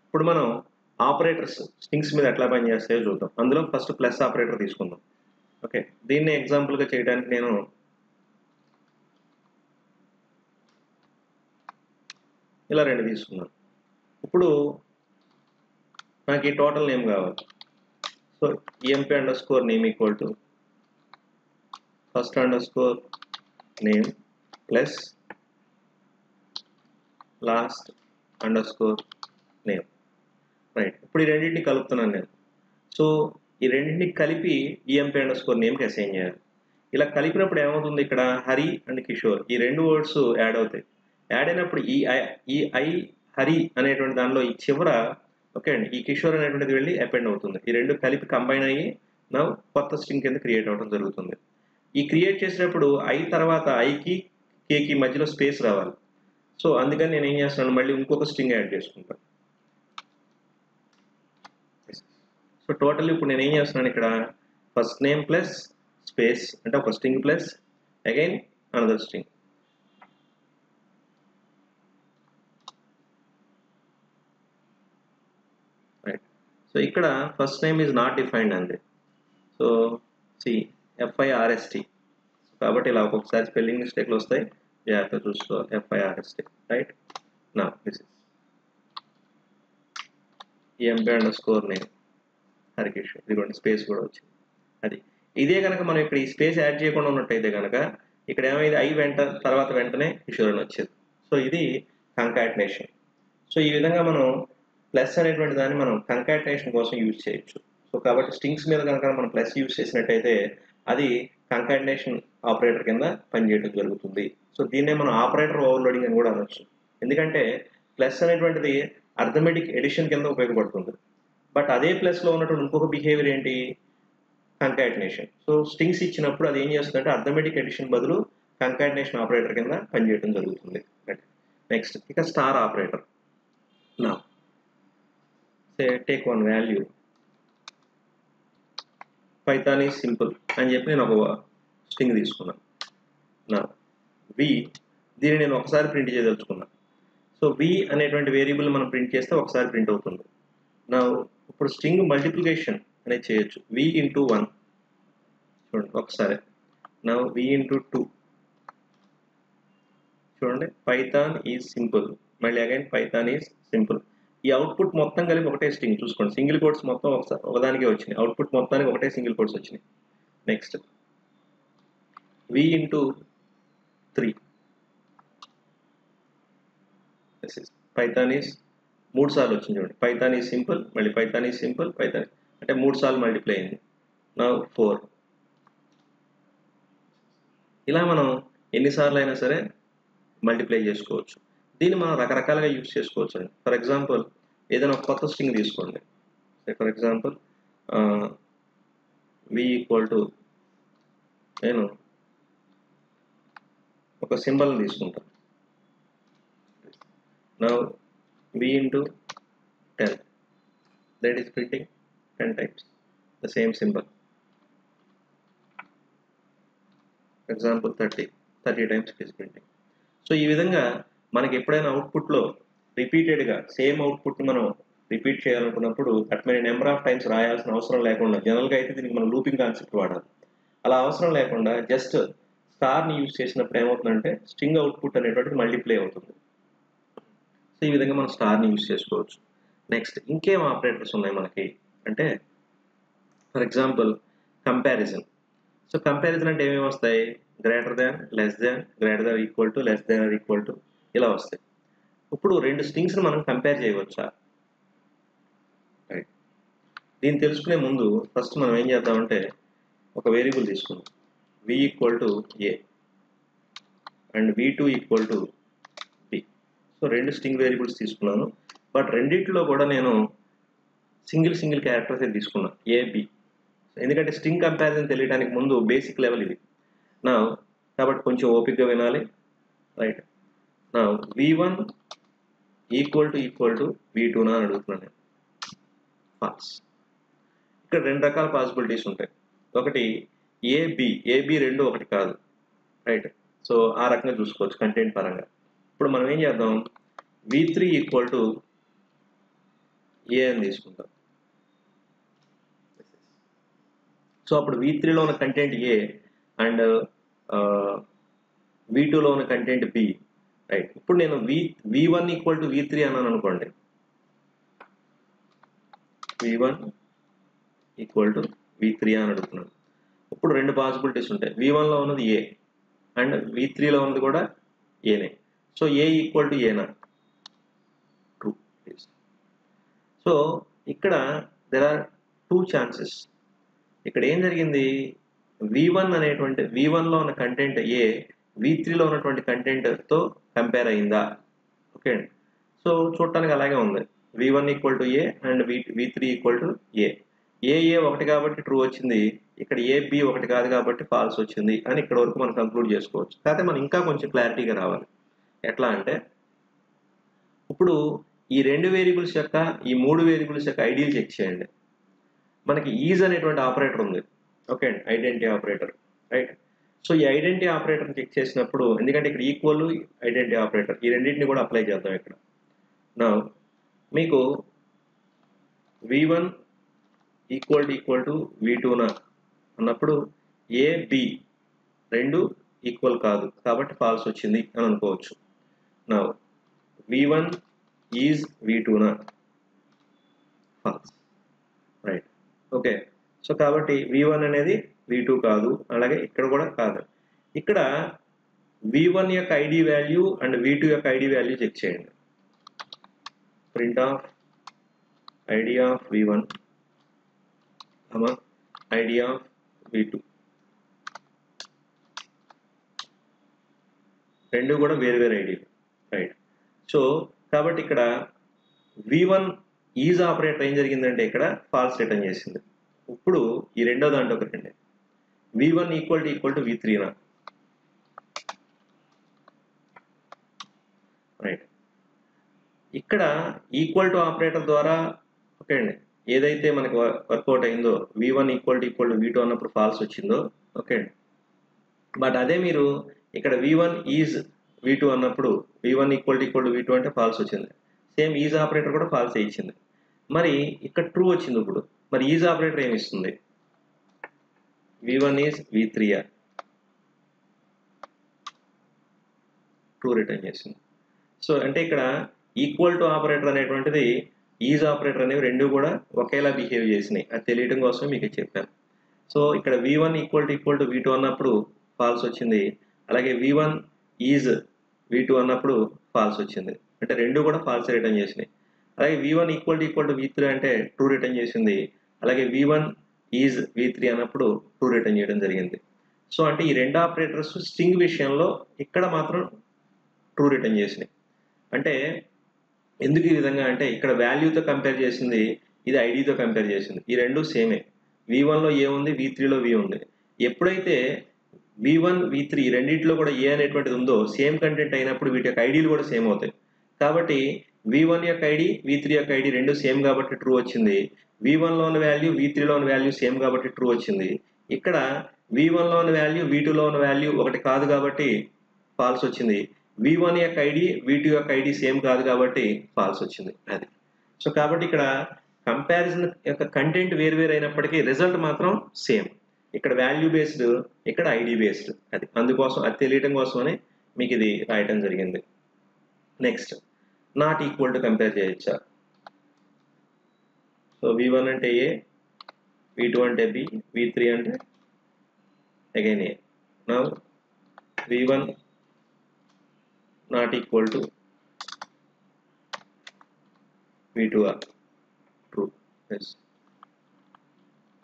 ఇప్పుడు మనం operators strings మీద ఎట్లా పనిచేస్తాయో చూద్దాం. అందులో ఫస్ట్ ప్లస్ ఆపరేటర్ తీసుకుందాం. ఓకే, దీన్ని ఎగ్జాంపుల్గా చేయడానికి నేను ఇలా 2 తీసుకున్నాను. ఇప్పుడు నాకు ఈ టోటల్ నేమ్ కావాలి. So emp_name equal to first_name plus last_name. Right, ఇప్పుడు ఈ రెండింటిని కలుపుతున్నాను నేను. సో ఈ రెండింటిని కలిపి emp_nameకి అసైన్ చేయాలి. ఇలా కలిపినప్పుడు ఏమవుతుంది, ఇక్కడ హరి అండ్ కిషోర్ ఈ 2 వర్డ్స్ యాడ్ అవుతాయి. యాడ్ అయినప్పుడు ఈ ఐ హరి అనేటువంటి దానిలో ఈ చివర ఓకే అండి ఈ కిషోర్ అనేటువంటిది వెళ్ళి అపెండ్ అవుతుంది. ఈ 2 కలిపి కంబైన్ అయ్యి నా కొత్త స్ట్రింగ్ కింద క్రియేట్ అవ్వడం జరుగుతుంది. ఈ క్రియేట్ చేసేటప్పుడు ఐ తర్వాత ఐకి కేకి మధ్యలో స్పేస్ రావాలి. సో అందుకని నేను ఏం చేస్తున్నాను, మళ్ళీ ఇంకొక స్ట్రింగ్ యాడ్ చేసుకుంటాను. సో టోటల్ ఇప్పుడు నేను ఏం చేస్తున్నాను, ఇక్కడ ఫస్ట్ నేమ్ ప్లస్ స్పేస్ అంటే ఒక string plus again another string. Right, so ఇక్కడ first name is not defined అంది. సో FIRST కాబట్టి ఇలా ఒక్కొక్కసారి స్పెల్లింగ్ మిస్టేక్లు వస్తాయి, జాగ్రత్త చూసుకోవాలి. FIRST right. నా దిస్ ఇస్ emp_name హరికిష్. ఇదిగోండి స్పేస్ కూడా వచ్చింది. అది ఇదే కనుక మనం ఇక్కడ ఈ స్పేస్ యాడ్ చేయకుండా ఉన్నట్టయితే కనుక ఇక్కడ ఏమైంది, ఐ తర్వాత వెంటనే కిషోర్ అని వచ్చేది. సో ఇది కంకాటినేషన్. సో ఈ విధంగా మనం ప్లస్ అనేటువంటి దాన్ని మనం కంకాటినేషన్ కోసం యూజ్ చేయొచ్చు. సో కాబట్టి స్ట్రింగ్స్ మీద కనుక మనం ప్లస్ యూజ్ చేసినట్టయితే అది కంకాటినేషన్ ఆపరేటర్ కింద పనిచేయడం జరుగుతుంది. సో దీన్నే మనం ఆపరేటర్ ఓవర్లోడింగ్ అని కూడా అనొచ్చు. ఎందుకంటే ప్లస్ అనేటువంటిది అర్థమెటిక్ ఎడిషన్ కింద ఉపయోగపడుతుంది. బట్ అదే ప్లస్లో ఉన్నటువంటి ఇంకొక బిహేవియర్ ఏంటి, కంకాటినేషన్. సో స్ట్రింగ్స్ ఇచ్చినప్పుడు అది ఏం చేస్తుందంటే అర్థమెటిక్ ఎడిషన్ బదులు కంకాటినేషన్ ఆపరేటర్ కింద పనిచేయడం జరుగుతుంది. నెక్స్ట్ ఇక స్టార్ ఆపరేటర్. నా take one value Python is simple అని చెప్పి నేను ఒక స్ట్రింగ్ తీసుకున్నాను. నా వి దీన్ని నేను ఒకసారి ప్రింట్ చేయదలుచుకున్నాను. సో వి అనేటువంటి వేరియబుల్ మనం ప్రింట్ చేస్తే ఒకసారి ప్రింట్ అవుతుంది. నా ఇప్పుడు స్ట్రింగ్ మల్టిప్లికేషన్ అనేది చేయొచ్చు. వి ఇంటూ 1 చూడండి ఒకసారి. నా వి ఇంటూ 2 చూడండి. పైథాన్ ఈజ్ సింపుల్, మళ్ళీ అగైన్ పైథాన్ ఈజ్ సింపుల్. ఈ అవుట్పుట్ మొత్తం కలిపి ఒకటే స్ట్రింగ్ చూసుకోండి. సింగిల్ కోట్స్ మొత్తం ఒకదానికే వచ్చినాయి. అవుట్పుట్ మొత్తానికి ఒకటే సింగిల్ కోట్స్ వచ్చినాయి. Next v into 3 python is 3 సార్లు వచ్చింది చూడండి. పైథాన్ ఈజ్ సింపుల్, మళ్ళీ పైథాన్ ఈజ్ సింపుల్, పైథాన్ అంటే 3 సార్లు మల్టిప్లై అయింది. నా 4 ఇలా మనం ఎన్నిసార్లు అయినా సరే మల్టిప్లై చేసుకోవచ్చు. దీన్ని మనం రకరకాలుగా యూజ్ చేసుకోవచ్చు అండి. ఫర్ ఎగ్జాంపుల్ ఏదైనా ఒక కొత్త స్ట్రింగ్ తీసుకోండి. For example v equal to నేను ఒక సింబల్ తీసుకుంటాను. నా v into 10 that is printing 10 times the same symbol. Example 30 times it is printing. So ఈ విధంగా మనకి ఎప్పుడైనా అవుట్పుట్లో రిపీటెడ్గా సేమ్ అవుట్పుట్ మనం రిపీట్ చేయాలనుకున్నప్పుడు అట్మని నెంబర్ ఆఫ్ టైమ్స్ రాయాల్సిన అవసరం లేకుండా, జనరల్గా అయితే దీనికి మనం లూపింగ్ కాన్సెప్ట్ వాడాలి. అలా అవసరం లేకుండా జస్ట్ స్టార్ని యూజ్ చేసినప్పుడు ఏమవుతుందంటే స్ట్రింగ్ అవుట్పుట్ అనేటువంటిది మల్టిప్లై అవుతుంది. సో ఈ విధంగా మనం స్టార్ని యూజ్ చేసుకోవచ్చు. నెక్స్ట్ ఇంకేం ఆపరేటర్స్ ఉన్నాయి మనకి అంటే for example comparison. So comparison అంటే ఏమేమి వస్తాయి, greater than, less than, greater than equal to, less than equal to ఇలా వస్తాయి. ఇప్పుడు 2 స్ట్రింగ్స్ని మనం కంపేర్ చేయవచ్చా? రైట్, దీన్ని తెలుసుకునే ముందు ఫస్ట్ మనం ఏం చేద్దామంటే ఒక వేరియబుల్ తీసుకుందాం. V equal to A and v2 equal to B. So 2 string variables తీసుకున్నాను. బట్ రెండిట్లో కూడా నేను సింగిల్ క్యారెక్టర్స్ తీసుకున్నాను, ఏబి. ఎందుకంటే స్ట్రింగ్ కంపారిజన్ తెలియడానికి ముందు బేసిక్ లెవెల్ ఇది నా, కాబట్టి కొంచెం ఓపిక్గా వినాలి. రైట్, నా v1 ఈక్వల్ టు v2 అని అడుగుతున్నాను నేను. ఫాల్స్. ఇక్కడ 2 రకాల పాసిబిలిటీస్ ఉంటాయి. ఒకటి ఏబి రెండు ఒకటి కాదు. రైట్, సో ఆ రకంగా చూసుకోవచ్చు కంటెంట్ పరంగా. ఇప్పుడు మనం ఏం చేద్దాం, v3 ఈక్వల్ టు ఏ అని తీసుకుంటాం. సో అప్పుడు V3లో ఉన్న కంటెంట్ ఏ అండ్ V2లో ఉన్న కంటెంట్ బి, రైట్. ఇప్పుడు నేను V1 ఈక్వల్ టు V3 అన్నాను అనుకోండి, V1 ఈక్వల్ టు V3 అని అడుగుతున్నాను. ఇప్పుడు రెండు పాసిబిలిటీస్ ఉంటాయి. V1లో ఉన్నది ఏ అండ్ V3లో ఉన్నది కూడా ఏనే. సో ఏ ఈక్వల్ టు ఏనా? ట్రూ. సో ఇక్కడ దెర్ ఆర్ టూ ఛాన్సెస్. ఇక్కడ ఏం జరిగింది, V1 అనేటువంటి V1లో ఉన్న కంటెంట్ ఏ V3లో ఉన్నటువంటి కంటెంట్తో కంపేర్ అయిందా? ఓకే అండి. సో చూడటానికి అలాగే ఉంది. V1 equal to A and V3 equal to A. A ఒకటి కాబట్టి ట్రూ వచ్చింది, ఇక్కడ ఏ బి ఒకటి కాదు కాబట్టి ఫాల్స్ వచ్చింది అని ఇక్కడ వరకు మనం కంక్లూడ్ చేసుకోవచ్చు. కాకపోతే మనం ఇంకా కొంచెం క్లారిటీగా రావాలి. ఎట్లా అంటే, ఇప్పుడు ఈ రెండు వేరియబుల్స్ యొక్క ఈ మూడు వేరియబుల్స్ యొక్క ఐడియల్ చెక్ చేయండి. మనకి ఈజ్ అనేటువంటి ఆపరేటర్ ఉంది, ఓకే అండి, ఐడెంటిటీ ఆపరేటర్, రైట్. సో ఈ ఐడెంటిటీ ఆపరేటర్ చెక్ చేసినప్పుడు, ఎందుకంటే ఇక్కడ ఈక్వల్ ఐడెంటిటీ ఆపరేటర్ ఈ రెండింటిని కూడా అప్లై చేద్దాం. ఇక్కడ నా మీకు V1 ఈక్వల్ టు V2 అన్నప్పుడు ఏ బి రెండు ఈక్వల్ కాదు కాబట్టి ఫాల్స్ వచ్చింది అని అనుకోవచ్చు. నా V1 is V2 false, right. Okay. So కాబట్టి V1 అనేది V2 కాదు, అలాగే ఇక్కడ కూడా కాదు. ఇక్కడ V1 యొక్క ఐడి వాల్యూ అండ్ V2 యొక్క ఐడి వాల్యూ చెక్ చేయండి. Print of ID of V1 ID of V2, రెండు కూడా వేరు వేరు ఐడి, రైట్. సో కాబట్టి ఇక్కడ V1 ఈజ్ ఆపరేటర్ ఏం జరిగిందంటే ఇక్కడ ఫాల్స్ రిటర్న్ చేసింది. ఇప్పుడు ఈ రెండో దాంట్లో ఒకటండి, V1 equal to V3 right. ఇక్కడ ఈక్వల్ టు ఆపరేటర్ ద్వారా, ఓకే అండి, ఏదైతే మనకు వర్కౌట్ అయిందో V1 ఈక్వల్ టు V2 అన్నప్పుడు ఫాల్స్ వచ్చిందో, ఓకే అండి. బట్ అదే మీరు ఇక్కడ V1 ఈజ్ V2 అన్నప్పుడు V1 ఈక్వల్ టు V2 అంటే ఫాల్స్ వచ్చింది. సేమ్ ఈజ్ ఆపరేటర్ కూడా ఫాల్స్ ఇచ్చింది. మరి ఇక్కడ ట్రూ వచ్చింది. ఇప్పుడు మరి ఈజ్ ఆపరేటర్ ఏమి ఇస్తుంది? V1 is V3 true return చేసింది. సో అంటే ఇక్కడ ఈక్వల్ టు ఆపరేటర్ అనేటువంటిది ఈజ్ ఆపరేటర్ అనేవి రెండు కూడా ఒకేలా బిహేవ్ చేసినాయి. అది తెలియడం కోసం మీకు చెప్పాను. సో ఇక్కడ V1 ఈక్వల్ టు V2 అన్నప్పుడు ఫాల్స్ వచ్చింది, అలాగే V1 ఈజ్ V2 అన్నప్పుడు ఫాల్స్ వచ్చింది. అంటే రెండు కూడా ఫాల్స్ రిటర్న్ చేసినాయి. అలాగే V1 ఈక్వల్ టు V3 అంటే ట్రూ రిటర్న్ చేసింది, అలాగే V1 ఈజ్ V3 అన్నప్పుడు ట్రూ రిటర్న్ చేయడం జరిగింది. సో అంటే ఈ రెండు ఆపరేటర్స్ స్ట్రింగ్ విషయంలో ఇక్కడ మాత్రం ట్రూ రిటర్న్ చేసినాయి. అంటే ఎందుకు ఈ విధంగా అంటే, ఇక్కడ వాల్యూతో కంపేర్ చేసింది, ఇది ఐడితో కంపేర్ చేసింది. ఈ రెండు సేమే. V1లో ఏ ఉంది, V3లో V ఉంది. ఎప్పుడైతే V1 V3 రెండింటిలో కూడా ఏ అనేటువంటిది ఉందో, సేమ్ కంటెంట్ అయినప్పుడు వీటి యొక్క ఐడీలు కూడా సేమ్ అవుతాయి. కాబట్టి V1 యొక్క ఐడి V3 యొక్క ఐడి రెండు సేమ్ కాబట్టి ట్రూ వచ్చింది. V1లో ఉన్న వాల్యూ V3లో ఉన్న వాల్యూ సేమ్ కాబట్టి ట్రూ వచ్చింది. ఇక్కడ V1లో ఉన్న వాల్యూ V2లో ఉన్న వాల్యూ ఒకటి కాదు కాబట్టి ఫాల్స్ వచ్చింది. V1 యొక్క ఐడి V2 యొక్క ఐడి సేమ్ కాదు కాబట్టి ఫాల్స్ వచ్చింది. అది. సో కాబట్టి ఇక్కడ కంపారిజన్ యొక్క కంటెంట్ వేరు అయినప్పటికీ రిజల్ట్ మాత్రం సేమ్. ఇక్కడ వాల్యూ బేస్డ్, ఇక్కడ ఐడి బేస్డ్. అది అందుకోసం అది తెలియటం కోసమని మీకు ఇది రాయటం జరిగింది. Next, not equal to compare చేయొచ్చా? సో V1 అంటే ఏ, V2 అంటే బి, V3 అంటే again A. Now V1 not equal to V2 true. Yes.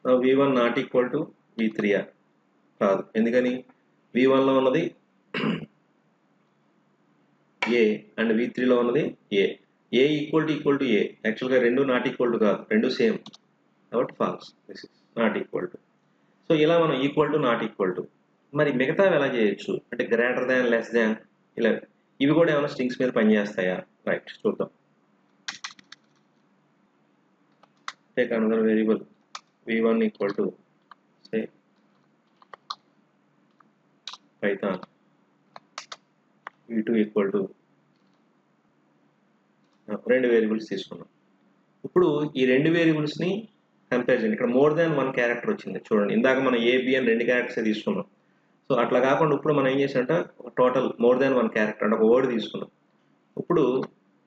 Now V1 not equal to V3 కాదు. ఎందుకని? V1లో ఉన్నది A అండ్ V3లో ఉన్నది A. A equal to A. యాక్చువల్గా రెండు నాట్ ఈక్వల్ టు కాదు, రెండు సేమ్ కాబట్టి false. This is not equal to. So ఇలా మనం equal to not equal to. మరి మిగతావి ఎలా చేయొచ్చు అంటే, గ్రేటర్ దాన్, లెస్ దాన్, ఇలా ఇవి కూడా ఏమైనా స్ట్రింగ్స్ మీద పనిచేస్తాయా? రైట్, చూద్దాం. Take another variable V1 equal to say Python, V2 equal to రెండు వేరియబుల్స్ తీసుకున్నాం. ఇప్పుడు ఈ రెండు వేరియబుల్స్ని కంపేర్ చేయండి. ఇక్కడ మోర్ దాన్ వన్ క్యారెక్టర్ వచ్చింది చూడండి. ఇందాక మనం ఏబి అని రెండు క్యారెక్టర్స్ తీసుకున్నాం. సో అట్లా కాకుండా ఇప్పుడు మనం ఏం చేసామంటే total more than one character అంటే ఒక వర్డ్ తీసుకున్నాం. ఇప్పుడు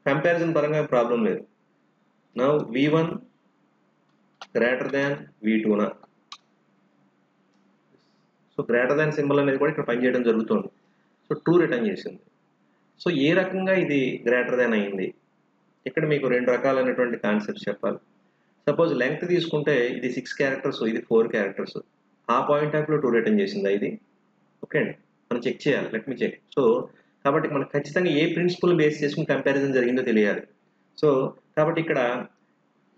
కంపారిజన్ పరంగా ప్రాబ్లం లేదు. నౌ v1 గ్రేటర్ దాన్ v2 నా. సో గ్రేటర్ దాన్ సింబల్ అనేది కూడా ఇక్కడ పనిచేయడం జరుగుతుంది. సో ట్రూ రిటర్న్ చేసింది. సో ఏ రకంగా ఇది గ్రేటర్ దాన్ అయింది? ఇక్కడ మీకు రెండు రకాలైనటువంటి కాన్సెప్ట్స్ చెప్పాలి. సపోజ్ లెంగ్త్ తీసుకుంటే ఇది 6 క్యారెక్టర్స్, ఇది 4 క్యారెక్టర్స్. ఆ పాయింట్ ఆఫ్ లో ట్రూ రిటర్న్ చేసిందా ఇది? ఓకే అండి, మనం చెక్ చేయాలి. Let me check. సో కాబట్టి మనకు ఖచ్చితంగా ఏ ప్రిన్సిపల్ బేస్ చేసుకుని కంపారిజన్ జరిగిందో తెలియాలి. సో కాబట్టి ఇక్కడ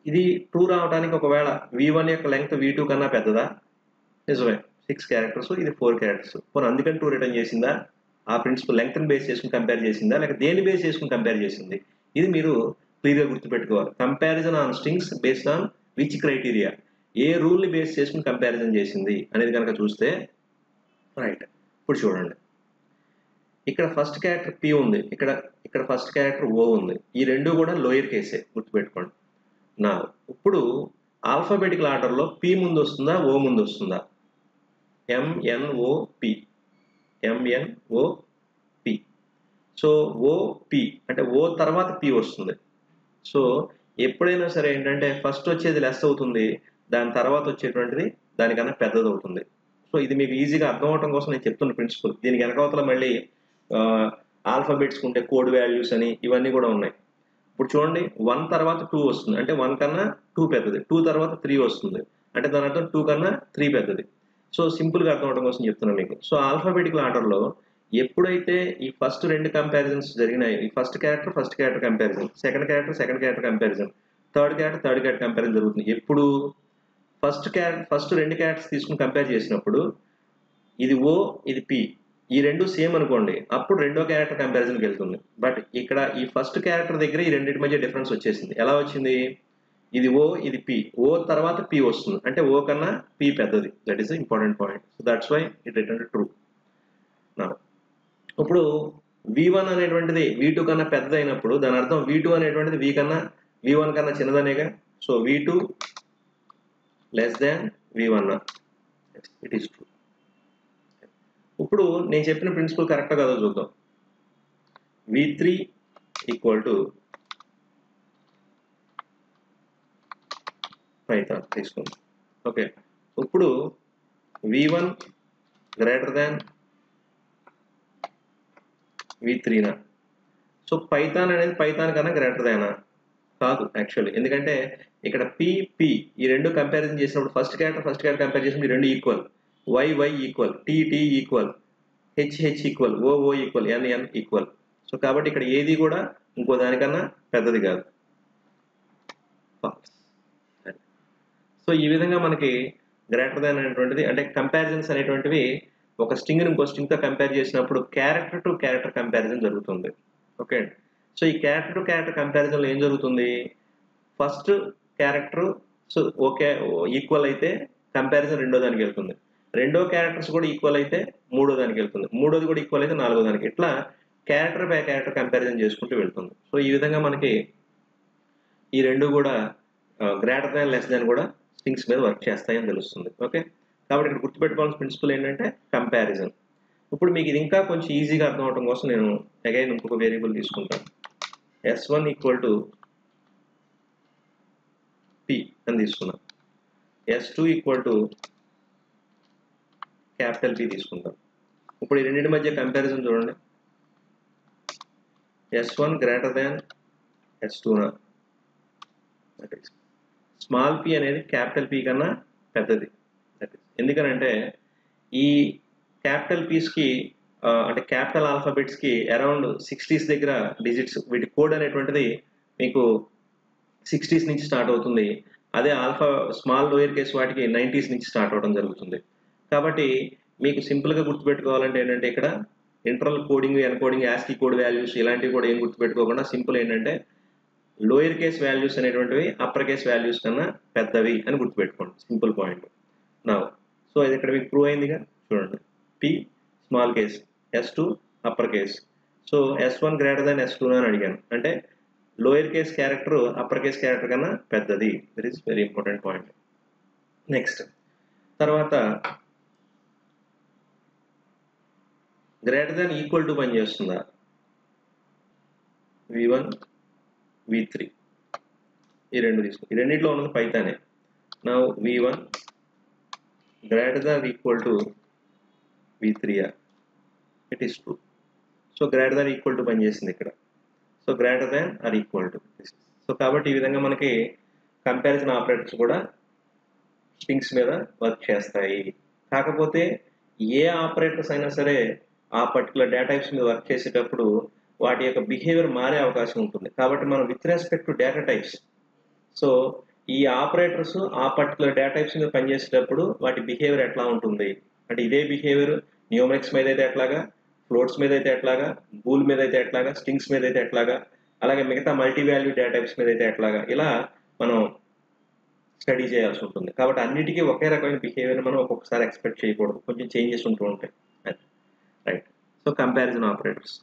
ఇది ట్రూ రావడానికి ఒకవేళ v1 యొక్క లెంగ్త్ v2 కన్నా పెద్దదా? నిజమే, 6 క్యారెక్టర్స్, ఇది 4 క్యారెక్టర్స్. పోనీ అందుకని ట్రూ రిటర్న్ చేసిందా? ఆ ప్రిన్సిపల్ లెంగ్త్ని బేస్ చేసుకుని కంపేర్ చేసిందా, లేక దేని బేస్ చేసుకుని కంపేర్ చేసింది? ఇది మీరు క్లియర్గా గుర్తుపెట్టుకోవాలి. Comparison on strings based on which criteria, ఏ రూల్ని బేస్ చేసుకుని కంపారిజన్ చేసింది అనేది కనుక చూస్తే రైట్. ఇప్పుడు చూడండి, ఇక్కడ ఫస్ట్ క్యారెక్టర్ పి ఉంది, ఇక్కడ ఫస్ట్ క్యారెక్టర్ ఓ ఉంది. ఈ రెండు కూడా లోయర్ కేసే, గుర్తుపెట్టుకోండి. నా ఇప్పుడు ఆల్ఫాబెటికల్ ఆర్డర్లో పి ముందు వస్తుందా, ఓ ముందు వస్తుందా? MNOP, MNOP. సో ఓపి అంటే ఓ తర్వాత పి వస్తుంది. సో ఎప్పుడైనా సరే ఏంటంటే ఫస్ట్ వచ్చేది లెస్ అవుతుంది, దాని తర్వాత వచ్చేటువంటిది దానికన్నా పెద్దది అవుతుంది. సో ఇది మీకు ఈజీగా అర్థం అవడం కోసం నేను చెప్తున్న ప్రిన్సిపల్. దీనికి వెనకవతల మళ్ళీ ఆల్ఫాబెట్స్ ఉంటే కోడ్ వాల్యూస్ అని ఇవన్నీ కూడా ఉన్నాయి. ఇప్పుడు చూడండి, 1 తర్వాత 2 వస్తుంది అంటే 1 కన్నా 2 పెద్దది. 2 తర్వాత 3 వస్తుంది అంటే దాని అర్థం 2 కన్నా 3 పెద్దది. సో సింపుల్గా అర్థం అవడం కోసం చెప్తున్నాను మీకు. సో ఆల్ఫాబెటికల్ ఆర్డర్లో ఎప్పుడైతే ఈ ఫస్ట్ రెండు కంపారిజన్స్ జరిగినాయి, ఈ first character comparison, second character comparison, third character comparison జరుగుతుంది. ఎప్పుడు ఫస్ట్ రెండు క్యారెక్టర్స్ తీసుకుని కంపేర్ చేసినప్పుడు ఇది ఓ, ఇది పి, ఈ రెండు సేమ్ అనుకోండి, అప్పుడు రెండో క్యారెక్టర్ కంపారిజన్కి వెళ్తుంది. బట్ ఇక్కడ ఈ ఫస్ట్ క్యారెక్టర్ దగ్గర ఈ రెండింటి మధ్య డిఫరెన్స్ వచ్చేసింది. ఎలా వచ్చింది? ఇది ఓ, ఇది పి, ఓ తర్వాత పి వస్తుంది అంటే ఓ కన్నా పి పెద్దది. That is the important point. So that's why it return true. ఇప్పుడు v1 అనేటువంటిది v2 కన్నా పెద్దది అయినప్పుడు దాని అర్థం v2 అనేటువంటిది v1 కన్నా చిన్నదనేగా. So v2 less than v1. It is true. ఇప్పుడు నేను చెప్పిన ప్రిన్సిపల్ కరెక్టా కాదో చూద్దాం. v3 ఈక్వల్ టు పైథాన్ తీసుకుందాం. ఓకే, ఇప్పుడు v1 గ్రేటర్ దాన్ v3 నా. సో పైథాన్ అనేది పైథాన్ కన్నా గ్రేటర్ దానా? కాదు యాక్చువల్లీ. ఎందుకంటే ఇక్కడ పి ఈ రెండు కంపారిజన్ చేసినప్పుడు ఫస్ట్ క్యారెక్టర్ కంపేర్ చేసినప్పుడు ఈ రెండు equal, y equal, t equal, h equal, o equal, n equal. So కాబట్టి ఇక్కడ ఏది కూడా ఇంకో దానికన్నా పెద్దది కాదు. సో ఈ విధంగా మనకి గ్రేటర్ దాన్ అనేటువంటిది అంటే కంపారిజన్స్ అనేటువంటివి ఒక స్ట్రింగ్ని ఇంకో స్ట్రింగ్తో కంపేర్ చేసినప్పుడు క్యారెక్టర్ టు క్యారెక్టర్ కంపారిజన్ జరుగుతుంది. ఓకే అండి. సో ఈ క్యారెక్టర్ టు క్యారెక్టర్ కంపారిజన్లో ఏం జరుగుతుంది? First character so okay equal అయితే కంపారిజన్ రెండో దానికి వెళ్తుంది, రెండో క్యారెక్టర్స్ కూడా ఈక్వల్ అయితే మూడో దానికి వెళ్తుంది, మూడోది కూడా ఈక్వల్ అయితే నాలుగో దానికి, ఇట్లా క్యారెక్టర్ బై క్యారెక్టర్ కంపారిజన్ చేసుకుంటూ వెళ్తుంది. సో ఈ విధంగా మనకి ఈ రెండు కూడా గ్రేటర్ దాన్ లెస్ దాన్ కూడా స్ట్రింగ్స్ మీద వర్క్ చేస్తాయని తెలుస్తుంది. ఓకే, కాబట్టి ఇక్కడ గుర్తుపెట్టుకోవాల్సిన ప్రిన్సిపల్ ఏంటంటే కంపారిజన్. ఇప్పుడు మీకు ఇది ఇంకా కొంచెం ఈజీగా అర్థం అవడం కోసం నేను అగైన్ ఇంకొక వేరియబుల్ తీసుకుంటాను. s1 ఈక్వల్ టు పి అని తీసుకున్నాం. s2 equal to capital P తీసుకుంటాం. ఇప్పుడు ఈ రెండింటి మధ్య కంపారిజన్ చూడండి. s1 గ్రేటర్ దాన్ s2 నా. స్మాల్ పి అనేది క్యాపిటల్ పి కన్నా పెద్దది. ఎందుకనంటే ఈ క్యాపిటల్ పీస్కి అంటే క్యాపిటల్ ఆల్ఫాబెట్స్కి అరౌండ్ 60s దగ్గర డిజిట్స్, వీటి కోడ్ అనేటువంటిది మీకు 60s నుంచి స్టార్ట్ అవుతుంది. అదే స్మాల్ లోయర్ కేస్ వాటికి 90s నుంచి స్టార్ట్ అవడం జరుగుతుంది. కాబట్టి మీకు సింపుల్గా గుర్తుపెట్టుకోవాలంటే ఏంటంటే ఇక్కడ internal coding, encoding, ASCII code values ఇలాంటివి కూడా ఏం గుర్తుపెట్టుకోకుండా సింపుల్ ఏంటంటే లోయర్ కేస్ వాల్యూస్ అనేటువంటివి అప్పర్ కేస్ వాల్యూస్ కన్నా పెద్దవి అని గుర్తుపెట్టుకోండి. Simple point. నా సో ఇది ఇక్కడ మీకు ప్రూవ్ అయిందిగా. చూడండి, P small case, s2 upper case. So s1 greater than s2 అని అడిగాను అంటే lower case character upper case character కన్నా పెద్దది. That is very important point. Next తర్వాత గ్రేటర్ దాన్ ఈక్వల్ టు పనిచేస్తుందా? v1 v3 ఈ రెండు తీసుకో. ఈ రెండింటిలో ఉన్నది పైథానే. నా v1 greater than equal to v3 it is true. So greater than equal to పనిచేసింది ఇక్కడ. So greater than or equal to. So కాబట్టి ఈ విధంగా మనకి కంపారిజన్ ఆపరేటర్స్ కూడా స్ట్రింగ్స్ మీద వర్క్ చేస్తాయి. కాకపోతే ఏ ఆపరేటర్స్ అయినా సరే ఆ పర్టికులర్ డేటా టైప్స్ మీద వర్క్ చేసేటప్పుడు వాటి యొక్క బిహేవియర్ మారే అవకాశం ఉంటుంది. కాబట్టి మనం with respect to data types, so ఈ ఆపరేటర్స్ ఆ పర్టికులర్ డేటా టైప్స్ మీద పనిచేసేటప్పుడు వాటి బిహేవియర్ ఎట్లా ఉంటుంది అంటే ఇదే బిహేవియర్ న్యూమరిక్స్ మీద అయితే ఎట్లాగా, ఫ్లోట్స్ మీద అయితే ఎట్లాగా, బూల్ మీద అయితే ఎట్లాగా, స్ట్రింగ్స్ మీద అయితే ఎట్లాగా, అలాగే మిగతా మల్టీ వాల్యూ డేటా టైప్స్ మీద అయితే ఎట్లాగా, ఇలా మనం స్టడీ చేయాల్సి ఉంటుంది. కాబట్టి అన్నిటికీ ఒకే రకమైన బిహేవియర్ మనం ఒక్కొక్కసారి ఎక్స్పెక్ట్ చేయకూడదు, కొంచెం చేంజెస్ ఉంటూ ఉంటాయి. Right. So comparison operators.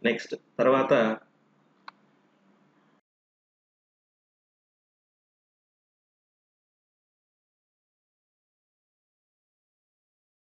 Next తర్వాత